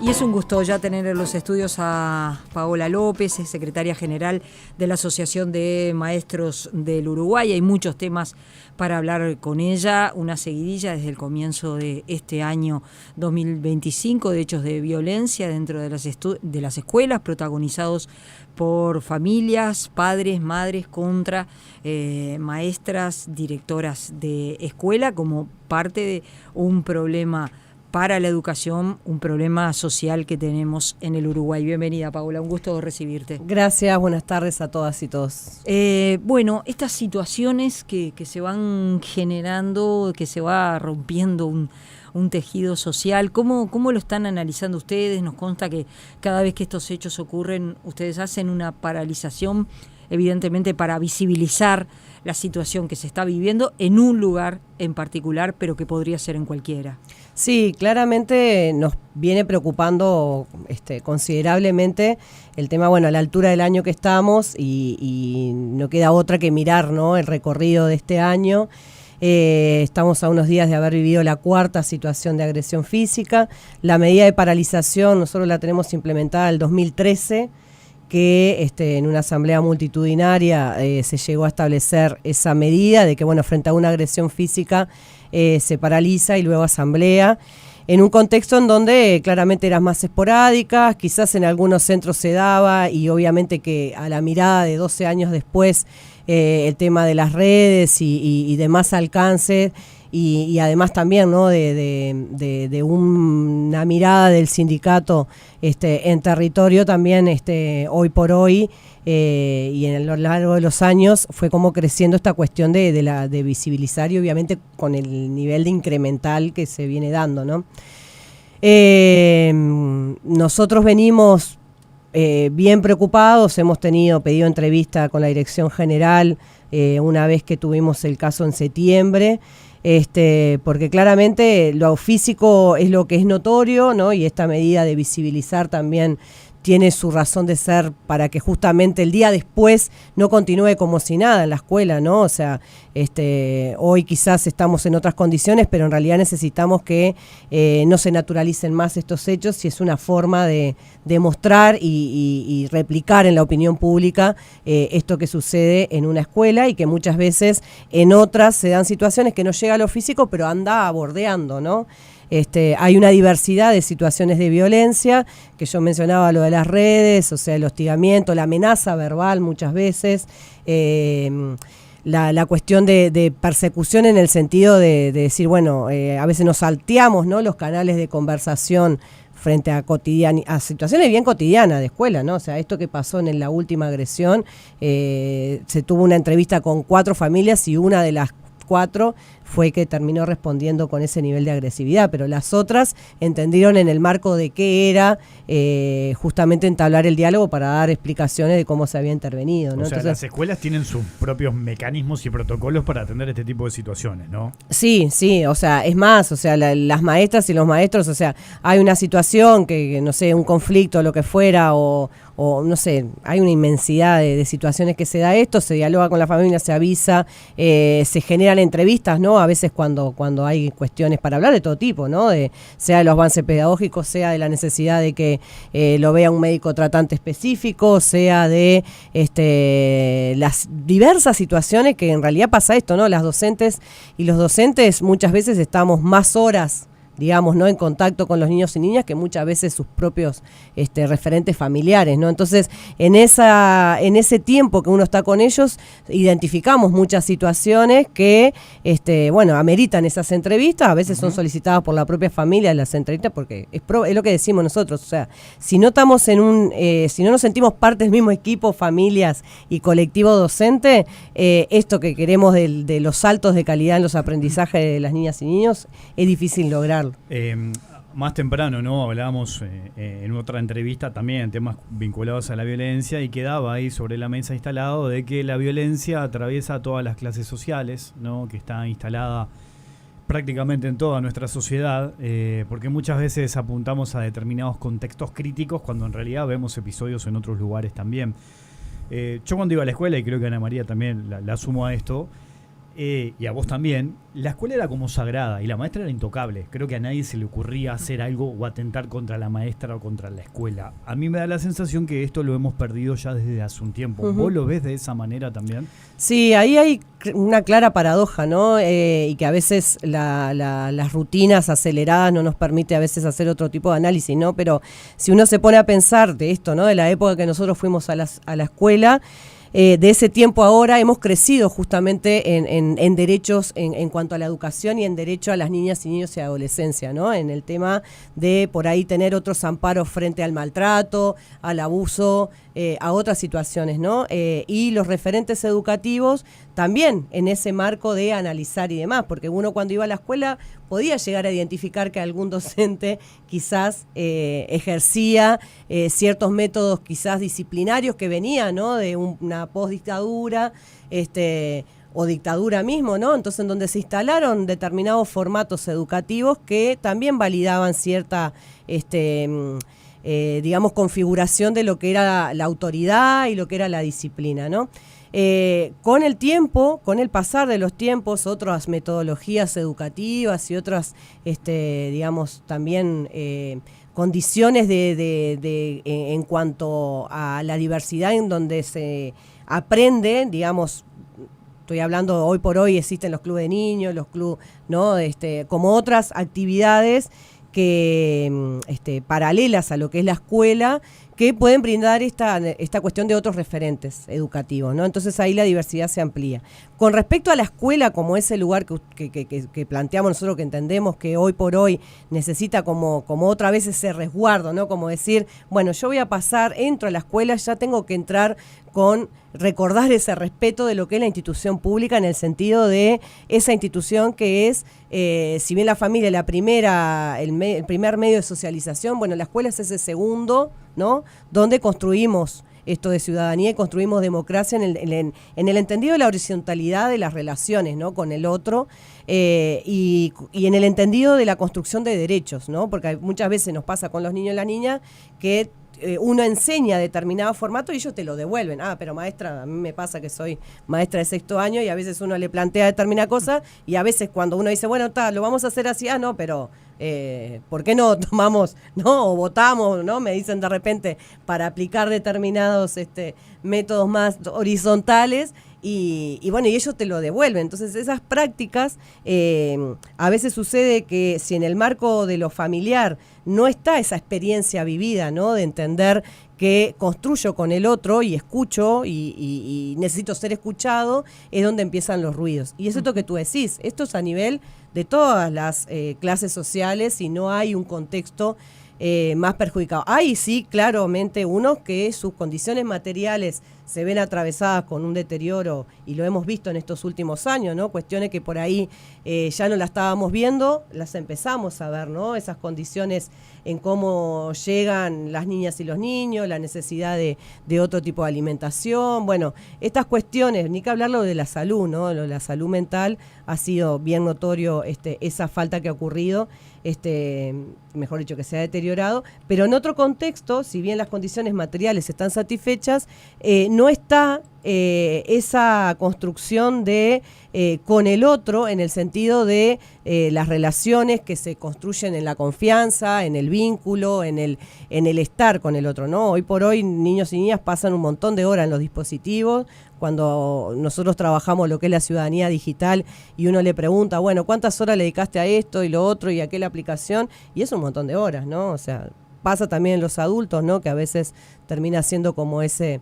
Y es un gusto ya tener en los estudios a Paola López, es secretaria general de la Asociación de Maestros del Uruguay. Hay muchos temas para hablar con ella, una seguidilla desde el comienzo de este año 2025 de hechos de violencia dentro de las escuelas, protagonizados por familias, padres, madres contra maestras, directoras de escuela, como parte de un problema para la educación, un problema social que tenemos en el Uruguay. Bienvenida, Paola, un gusto recibirte. Gracias, buenas tardes a todas y todos. Bueno, estas situaciones que se van generando, que se va rompiendo un tejido social, ¿cómo lo están analizando ustedes? Nos consta que cada vez que estos hechos ocurren, ustedes hacen una paralización, evidentemente para visibilizar la situación que se está viviendo en un lugar en particular, pero que podría ser en cualquiera. Sí, claramente nos viene preocupando considerablemente el tema, bueno, a la altura del año que estamos y no queda otra que mirar, ¿no?, el recorrido de este año. Estamos a unos días de haber vivido la cuarta situación de agresión física. La medida de paralización nosotros la tenemos implementada en el 2013, que en una asamblea multitudinaria se llegó a establecer esa medida de que, bueno, frente a una agresión física se paraliza y luego asamblea, en un contexto en donde claramente eran más esporádicas, quizás en algunos centros se daba, y obviamente que a la mirada de 12 años después el tema de las redes y de más alcance, y además también, ¿no?, de una mirada del sindicato en territorio también, hoy por hoy y a lo largo de los años fue como creciendo esta cuestión de visibilizar, y obviamente con el nivel de incremental que se viene dando, ¿no? Nosotros venimos bien preocupados, hemos pedido entrevista con la dirección general una vez que tuvimos el caso en septiembre, porque claramente lo físico es lo que es notorio, ¿no? Y esta medida de visibilizar también tiene su razón de ser para que justamente el día después no continúe como si nada en la escuela, ¿no? O sea, hoy quizás estamos en otras condiciones, pero en realidad necesitamos que no se naturalicen más estos hechos, y es una forma de mostrar y replicar en la opinión pública esto que sucede en una escuela, y que muchas veces en otras se dan situaciones que no llega a lo físico, pero anda bordeando, ¿no? Hay una diversidad de situaciones de violencia, que yo mencionaba lo de las redes, o sea, el hostigamiento, la amenaza verbal muchas veces, la cuestión de persecución en el sentido de decir, bueno, a veces nos salteamos, ¿no?, los canales de conversación frente a situaciones bien cotidianas de escuela, ¿no? O sea, esto que pasó en la última agresión, se tuvo una entrevista con 4 familias y una de las 4 fue que terminó respondiendo con ese nivel de agresividad, pero las otras entendieron en el marco de qué era justamente entablar el diálogo para dar explicaciones de cómo se había intervenido, ¿no? O sea, entonces, las escuelas tienen sus propios mecanismos y protocolos para atender este tipo de situaciones, ¿no? Sí, o sea, es más, o sea, las maestras y los maestros, o sea, hay una situación que no sé, un conflicto, lo que fuera, o no sé, hay una inmensidad de situaciones que se da esto, se dialoga con la familia, se avisa, se generan entrevistas, ¿no? A veces cuando hay cuestiones para hablar de todo tipo, ¿no? Sea de los avances pedagógicos, sea de la necesidad de que lo vea un médico tratante específico, sea de las diversas situaciones que en realidad pasa esto, ¿no? Las docentes y los docentes muchas veces estamos más horas, digamos, ¿no?, en contacto con los niños y niñas que muchas veces sus propios referentes familiares, ¿no? Entonces, en ese tiempo que uno está con ellos, identificamos muchas situaciones que, bueno, ameritan esas entrevistas, a veces son solicitadas por la propia familia las entrevistas, porque es lo que decimos nosotros, o sea, si no estamos si no nos sentimos parte del mismo equipo, familias y colectivo docente, esto que queremos de los saltos de calidad en los aprendizajes de las niñas y niños, es difícil lograrlo. Más temprano, ¿no?, hablábamos en otra entrevista también temas vinculados a la violencia, y quedaba ahí sobre la mesa instalado de que la violencia atraviesa todas las clases sociales, ¿no?, que está instalada prácticamente en toda nuestra sociedad, porque muchas veces apuntamos a determinados contextos críticos cuando en realidad vemos episodios en otros lugares también. Yo cuando iba a la escuela, y creo que Ana María también la sumo a esto, y a vos también, la escuela era como sagrada y la maestra era intocable. Creo que a nadie se le ocurría hacer algo o atentar contra la maestra o contra la escuela. A mí me da la sensación que esto lo hemos perdido ya desde hace un tiempo. Uh-huh. ¿Vos lo ves de esa manera también? Sí, ahí hay una clara paradoja, ¿no? Y que a veces las rutinas aceleradas no nos permite a veces hacer otro tipo de análisis, ¿no? Pero si uno se pone a pensar de esto, ¿no? De la época que nosotros fuimos a la escuela, de ese tiempo ahora hemos crecido justamente en derechos en cuanto a la educación y en derecho a las niñas y niños y adolescencia, ¿no? En el tema de por ahí tener otros amparos frente al maltrato, al abuso, a otras situaciones, ¿no? Y los referentes educativos también en ese marco de analizar y demás, porque uno cuando iba a la escuela podía llegar a identificar que algún docente quizás ejercía ciertos métodos quizás disciplinarios que venían, ¿no? De una postdictadura, o dictadura mismo, ¿no? Entonces, en donde se instalaron determinados formatos educativos que también validaban cierta, digamos, configuración de lo que era la autoridad y lo que era la disciplina, ¿no? Con el tiempo, con el pasar de los tiempos, otras metodologías educativas y otras, digamos, también condiciones en cuanto a la diversidad en donde se aprende, digamos, estoy hablando hoy por hoy, existen los clubes de niños, los clubes, ¿no? Como otras actividades que paralelas a lo que es la escuela, que pueden brindar esta cuestión de otros referentes educativos, ¿no? Entonces ahí la diversidad se amplía. Con respecto a la escuela como ese lugar que planteamos nosotros, que entendemos que hoy por hoy necesita como otra vez ese resguardo, ¿no? Como decir, bueno, yo voy a pasar, entro a la escuela, ya tengo que entrar con recordar ese respeto de lo que es la institución pública, en el sentido de esa institución que es, si bien la familia es el primer medio de socialización, bueno, la escuela es ese segundo, ¿no? Donde construimos esto de ciudadanía y construimos democracia en el entendido de la horizontalidad de las relaciones, ¿no? Con el otro, y en el entendido de la construcción de derechos, ¿no? Porque muchas veces nos pasa con los niños y las niñas que uno enseña determinado formato y ellos te lo devuelven. Pero maestra, a mí me pasa que soy maestra de 6º año y a veces uno le plantea determinada cosa y a veces cuando uno dice, bueno, lo vamos a hacer así, no, pero ¿por qué no tomamos, no, o votamos, no? Me dicen de repente, para aplicar determinados métodos más horizontales. Y bueno, y ellos te lo devuelven. Entonces esas prácticas, a veces sucede que si en el marco de lo familiar no está esa experiencia vivida, ¿no? De entender que construyo con el otro y escucho y necesito ser escuchado, es donde empiezan los ruidos. Y es esto que tú decís, esto es a nivel de todas las clases sociales y no hay un contexto más perjudicado. Hay sí, claramente, unos que sus condiciones materiales se ven atravesadas con un deterioro, y lo hemos visto en estos últimos años, ¿no? Cuestiones que por ahí ya no las estábamos viendo, las empezamos a ver, ¿no? Esas condiciones en cómo llegan las niñas y los niños, la necesidad de otro tipo de alimentación, bueno, estas cuestiones, ni que hablarlo de la salud, ¿no? Lo de la salud mental ha sido bien notorio esa falta que ha ocurrido, mejor dicho, que se ha deteriorado, pero en otro contexto, si bien las condiciones materiales están satisfechas, no está esa construcción de con el otro, en el sentido de las relaciones que se construyen en la confianza, en el vínculo, en el estar con el otro, ¿no? Hoy por hoy niños y niñas pasan un montón de horas en los dispositivos. Cuando nosotros trabajamos lo que es la ciudadanía digital y uno le pregunta, bueno, ¿cuántas horas le dedicaste a esto y lo otro y a aquella aplicación? Y es un montón de horas, ¿no? O sea, pasa también en los adultos, ¿no? Que a veces termina siendo como ese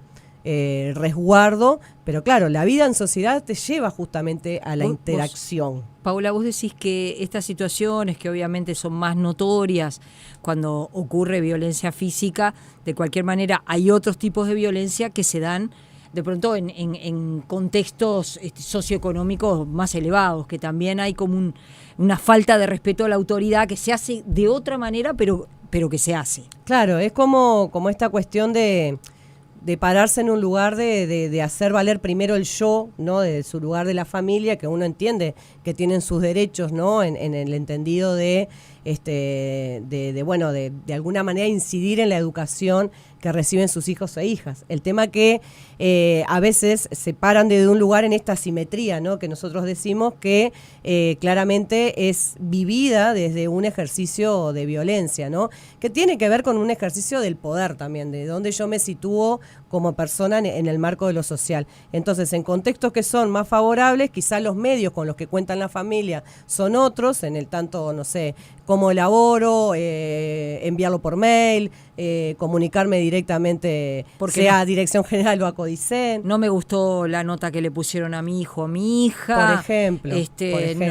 resguardo, pero claro, la vida en sociedad te lleva justamente a la interacción. Paula, vos decís que estas situaciones, que obviamente son más notorias cuando ocurre violencia física, de cualquier manera hay otros tipos de violencia que se dan de pronto en contextos socioeconómicos más elevados, que también hay como una falta de respeto a la autoridad que se hace de otra manera, pero que se hace. Claro, es como esta cuestión de pararse en un lugar de hacer valer primero el yo, ¿no? De su lugar de la familia, que uno entiende que tienen sus derechos, ¿no? En el entendido de de alguna manera incidir en la educación que reciben sus hijos e hijas. El tema que a veces se paran desde un lugar en esta asimetría, ¿no? Que nosotros decimos que claramente es vivida desde un ejercicio de violencia, ¿no? Que tiene que ver con un ejercicio del poder también, de dónde yo me sitúo como persona en el marco de lo social. Entonces, en contextos que son más favorables, quizás los medios con los que cuentan la familia son otros, en el tanto, no sé, cómo elaboro, enviarlo por mail, comunicarme directamente, porque sea Dirección General o a Codicen. No me gustó la nota que le pusieron a mi hijo, a mi hija. Por ejemplo.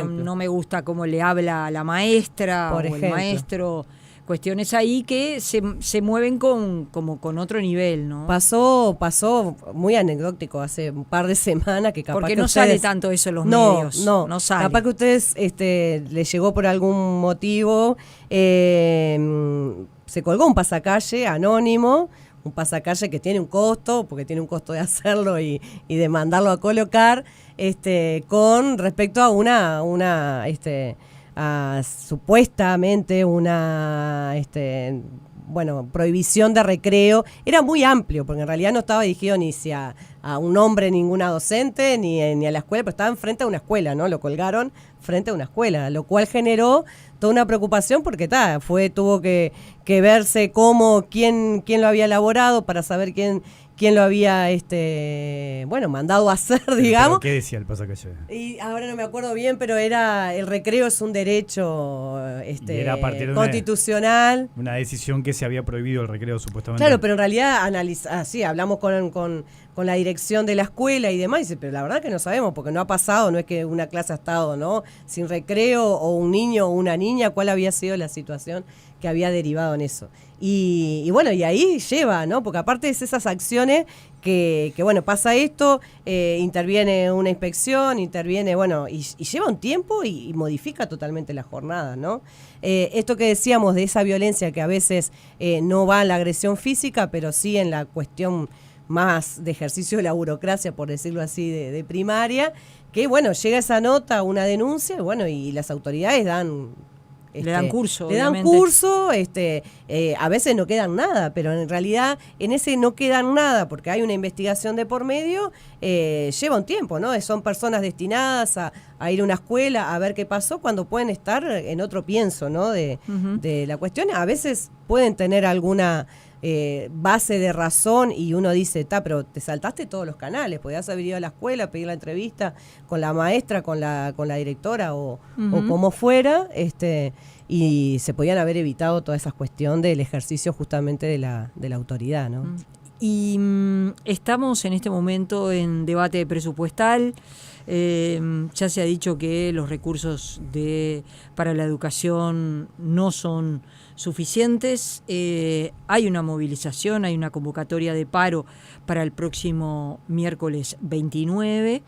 No me gusta cómo le habla a la maestra o el maestro. Cuestiones ahí que se mueven como con otro nivel, ¿no? Pasó muy anecdótico hace un par de semanas que capaz porque que no ustedes, sale tanto eso en los medios. No sale. Capaz que a ustedes les llegó por algún motivo, se colgó un pasacalle anónimo, un pasacalle que tiene un costo, porque tiene un costo de hacerlo y de mandarlo a colocar, con respecto a supuestamente una prohibición de recreo. Era muy amplio, porque en realidad no estaba dirigido ni a un hombre, ninguna docente, ni a la escuela, pero estaban frente a una escuela, ¿no? Lo colgaron frente a una escuela, lo cual generó toda una preocupación porque tuvo que verse quién lo había elaborado para saber quién lo había mandado a hacer, digamos. ¿Qué decía el pasacalle? Y ahora no me acuerdo bien, pero el recreo es un derecho era a partir de constitucional. Una decisión que se había prohibido el recreo supuestamente. Claro, pero en realidad hablamos con la dirección de la escuela y demás, y dice, pero la verdad que no sabemos, porque no ha pasado, no es que una clase ha estado, ¿no?, sin recreo, o un niño o una niña, cuál había sido la situación que había derivado en eso. Y ahí lleva, ¿no? Porque aparte es esas acciones que pasa esto, interviene una inspección, y lleva un tiempo y modifica totalmente la jornada, ¿no? Esto que decíamos de esa violencia que a veces no va en la agresión física, pero sí en la cuestión más de ejercicio de la burocracia, por decirlo así, de primaria, que llega esa nota, una denuncia, y las autoridades le dan curso, a veces no quedan nada, pero en realidad en ese no quedan nada, porque hay una investigación de por medio, lleva un tiempo, ¿no? Son personas destinadas a ir a una escuela a ver qué pasó, cuando pueden estar en otro pienso, ¿no? De la cuestión. A veces pueden tener alguna base de razón y uno dice, pero te saltaste todos los canales, podías haber ido a la escuela, pedir la entrevista con la maestra, con la directora o como fuera, y se podían haber evitado toda esa cuestión del ejercicio justamente de la autoridad, ¿no? Y estamos en este momento en debate presupuestal. Ya se ha dicho que los recursos para la educación no son suficientes. Hay una movilización, hay una convocatoria de paro para el próximo miércoles 29.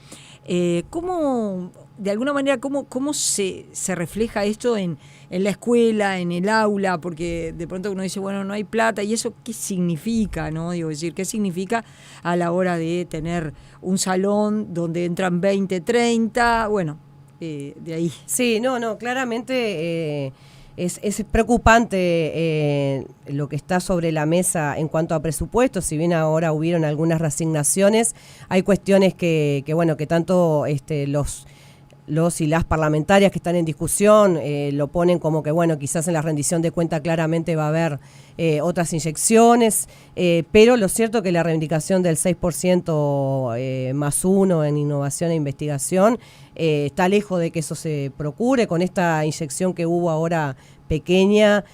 ¿Cómo, de alguna manera, cómo se refleja esto en la escuela, en el aula? Porque de pronto uno dice, no hay plata, ¿y eso qué significa, no? ¿Qué significa a la hora de tener un salón donde entran 20, 30? De ahí. Sí, claramente es preocupante lo que está sobre la mesa en cuanto a presupuestos. Si bien ahora hubieron algunas reasignaciones, hay cuestiones que tanto los y las parlamentarias que están en discusión lo ponen como que quizás en la rendición de cuenta claramente va a haber otras inyecciones, pero lo cierto es que la reivindicación del 6% más 1 en innovación e investigación está lejos de que eso se procure. Con esta inyección que hubo ahora pequeña,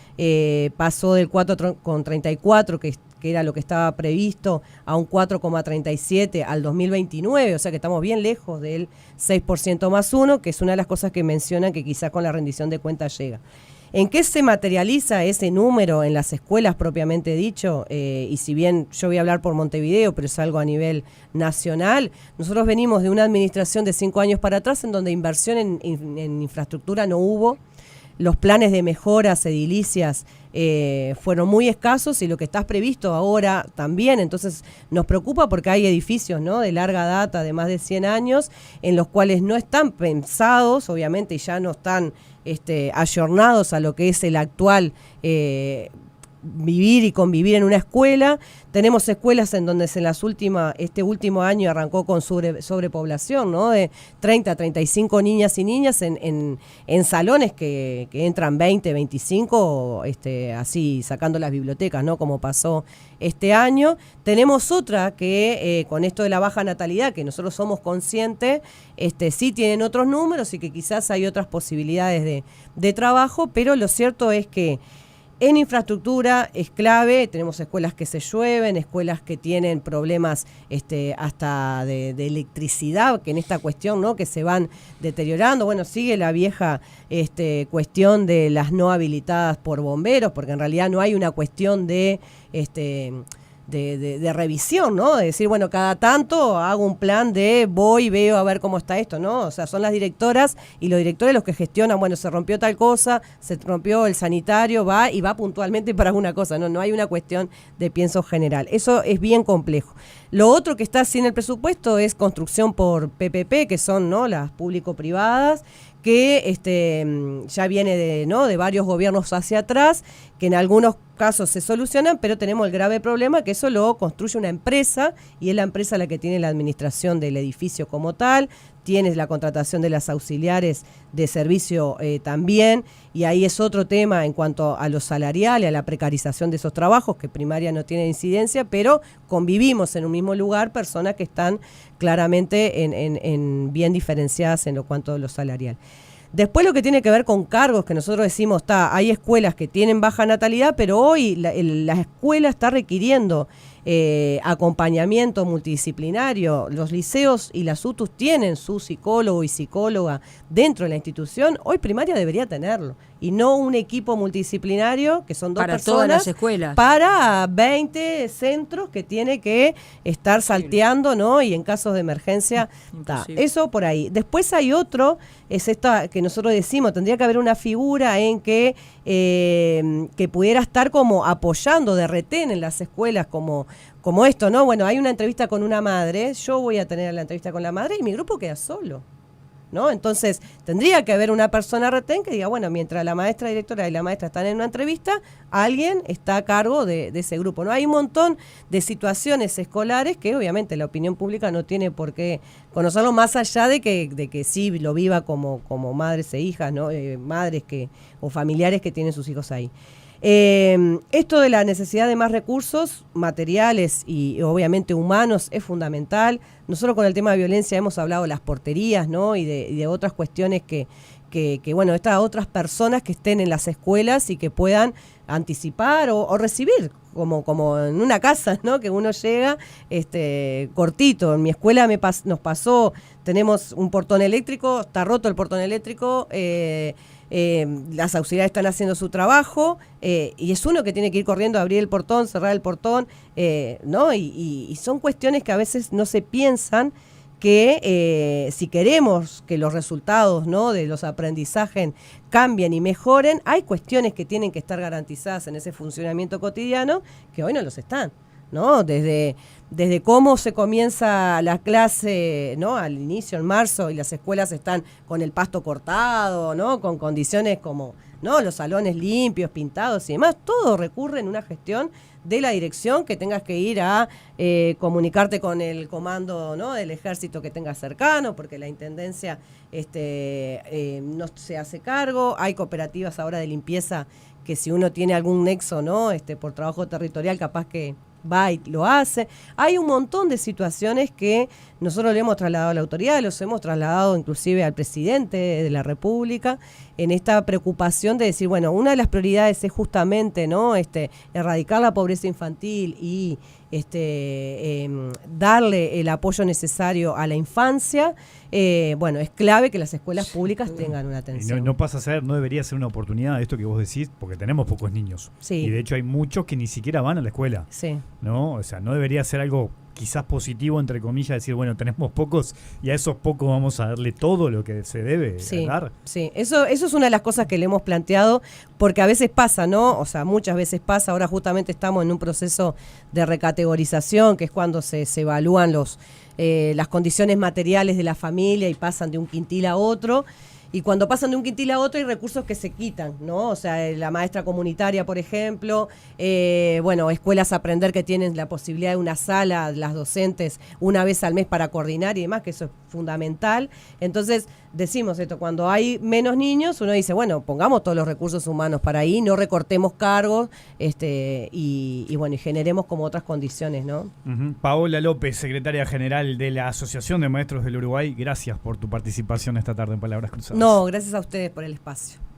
pasó del 4,34 que era lo que estaba previsto, a un 4,37 al 2029, o sea que estamos bien lejos del 6% más 1, que es una de las cosas que mencionan que quizás con la rendición de cuentas llega. ¿En qué se materializa ese número en las escuelas propiamente dicho? Y si bien yo voy a hablar por Montevideo, pero es algo a nivel nacional, nosotros venimos de una administración de 5 años para atrás en donde inversión en infraestructura no hubo. Los planes de mejoras edilicias fueron muy escasos y lo que está previsto ahora también. Entonces nos preocupa porque hay edificios, ¿no?, de larga data, de más de 100 años, en los cuales no están pensados, obviamente, y ya no están ayornados a lo que es el actual vivir y convivir en una escuela. Tenemos escuelas en donde este último año arrancó con sobrepoblación, ¿no? De 30 a 35 niñas y niñas en salones que entran 20, 25, así sacando las bibliotecas, ¿no? Como pasó este año. Tenemos otra que con esto de la baja natalidad, que nosotros somos conscientes, sí tienen otros números y que quizás hay otras posibilidades de trabajo, pero lo cierto es que en infraestructura es clave. Tenemos escuelas que se llueven, escuelas que tienen problemas hasta de electricidad, que en esta cuestión, ¿no? Que se van deteriorando. Bueno, sigue la vieja cuestión de las no habilitadas por bomberos, porque en realidad no hay una cuestión de revisión, ¿no? De decir, bueno, cada tanto hago un plan de voy, veo a ver cómo está esto, ¿no? O sea, son las directoras y los directores los que gestionan, bueno, se rompió tal cosa, se rompió el sanitario, va puntualmente para alguna cosa, ¿no? No hay una cuestión de pienso general. Eso es bien complejo. Lo otro que está sin el presupuesto es construcción por PPP, que son, ¿no? Las público-privadas, que ya viene de varios gobiernos hacia atrás, que en algunos casos se solucionan, pero tenemos el grave problema que eso lo construye una empresa y es la empresa la que tiene la administración del edificio como tal, tiene la contratación de las auxiliares de servicio también, y ahí es otro tema en cuanto a lo salarial y a la precarización de esos trabajos, que primaria no tiene incidencia, pero convivimos en un mismo lugar personas que están claramente en bien diferenciadas en lo cuanto a lo salarial. Después lo que tiene que ver con cargos, que nosotros decimos, hay escuelas que tienen baja natalidad, pero hoy la escuela está requiriendo acompañamiento multidisciplinario. Los liceos y las UTUS tienen su psicólogo y psicóloga dentro de la institución. Hoy primaria debería tenerlo. Y no un equipo multidisciplinario, que son dos para personas. Para todas las escuelas. Para 20 centros que tiene que estar salteando, ¿no? Y en casos de emergencia, eso por ahí. Después hay otro, es esta que nosotros decimos, tendría que haber una figura en que pudiera estar como apoyando de retén en las escuelas, como esto, ¿no? Bueno, hay una entrevista con una madre, yo voy a tener la entrevista con la madre y mi grupo queda solo, ¿no? Entonces, tendría que haber una persona retén que diga, bueno, mientras la maestra directora y la maestra están en una entrevista, alguien está a cargo de ese grupo, ¿no? Hay un montón de situaciones escolares que obviamente la opinión pública no tiene por qué conocerlo, más allá de que sí lo viva como madres e hijas, ¿no? Madres o familiares que tienen sus hijos ahí. Esto de la necesidad de más recursos materiales y obviamente humanos es fundamental. Nosotros con el tema de violencia hemos hablado de las porterías, ¿no? y de otras cuestiones que bueno, estas otras personas que estén en las escuelas y que puedan anticipar o recibir, como en una casa, ¿no? Que uno llega cortito. En mi escuela nos pasó, tenemos un portón eléctrico, está roto el portón eléctrico, las auxiliares están haciendo su trabajo y es uno que tiene que ir corriendo a abrir el portón, cerrar el portón, ¿no? Y son cuestiones que a veces no se piensan, que si queremos que los resultados, ¿no? De los aprendizajes cambien y mejoren, hay cuestiones que tienen que estar garantizadas en ese funcionamiento cotidiano que hoy no los están, ¿no? Desde cómo se comienza la clase, ¿no? Al inicio, en marzo, y las escuelas están con el pasto cortado, ¿no? Con condiciones como, ¿no? Los salones limpios, pintados y demás. Todo recurre en una gestión de la dirección, que tengas que ir a comunicarte con el comando, ¿no? Del ejército que tengas cercano, porque la intendencia no se hace cargo. Hay cooperativas ahora de limpieza que si uno tiene algún nexo, ¿no? Por trabajo territorial, capaz que va y lo hace. Hay un montón de situaciones que nosotros le hemos trasladado a la autoridad, los hemos trasladado inclusive al presidente de la República, en esta preocupación de decir, bueno, una de las prioridades es justamente, ¿no? Erradicar la pobreza infantil y darle el apoyo necesario a la infancia. Bueno, es clave que las escuelas públicas tengan una atención. No pasa a ser, no debería ser una oportunidad esto que vos decís, porque tenemos pocos niños. Sí. Y de hecho hay muchos que ni siquiera van a la escuela. Sí. ¿No? O sea, no debería ser algo quizás positivo, entre comillas, decir, bueno, tenemos pocos y a esos pocos vamos a darle todo lo que se debe dar. Sí, eso es una de las cosas que le hemos planteado, porque a veces pasa, ¿no? O sea, muchas veces pasa. Ahora justamente estamos en un proceso de recategorización, que es cuando se evalúan las condiciones materiales de la familia y pasan de un quintil a otro. y cuando pasan de un quintil a otro hay recursos que se quitan, ¿no? O sea, la maestra comunitaria, por ejemplo, bueno, escuelas Aprender que tienen la posibilidad de una sala, las docentes, una vez al mes para coordinar y demás, que eso es fundamental. Entonces, decimos esto, cuando hay menos niños, uno dice, bueno, pongamos todos los recursos humanos para ahí, no recortemos cargos, y bueno, y generemos como otras condiciones, ¿no? Paola López, secretaria general de la Asociación de Maestros del Uruguay, gracias por tu participación esta tarde en Palabras Cruzadas. No, gracias a ustedes por el espacio.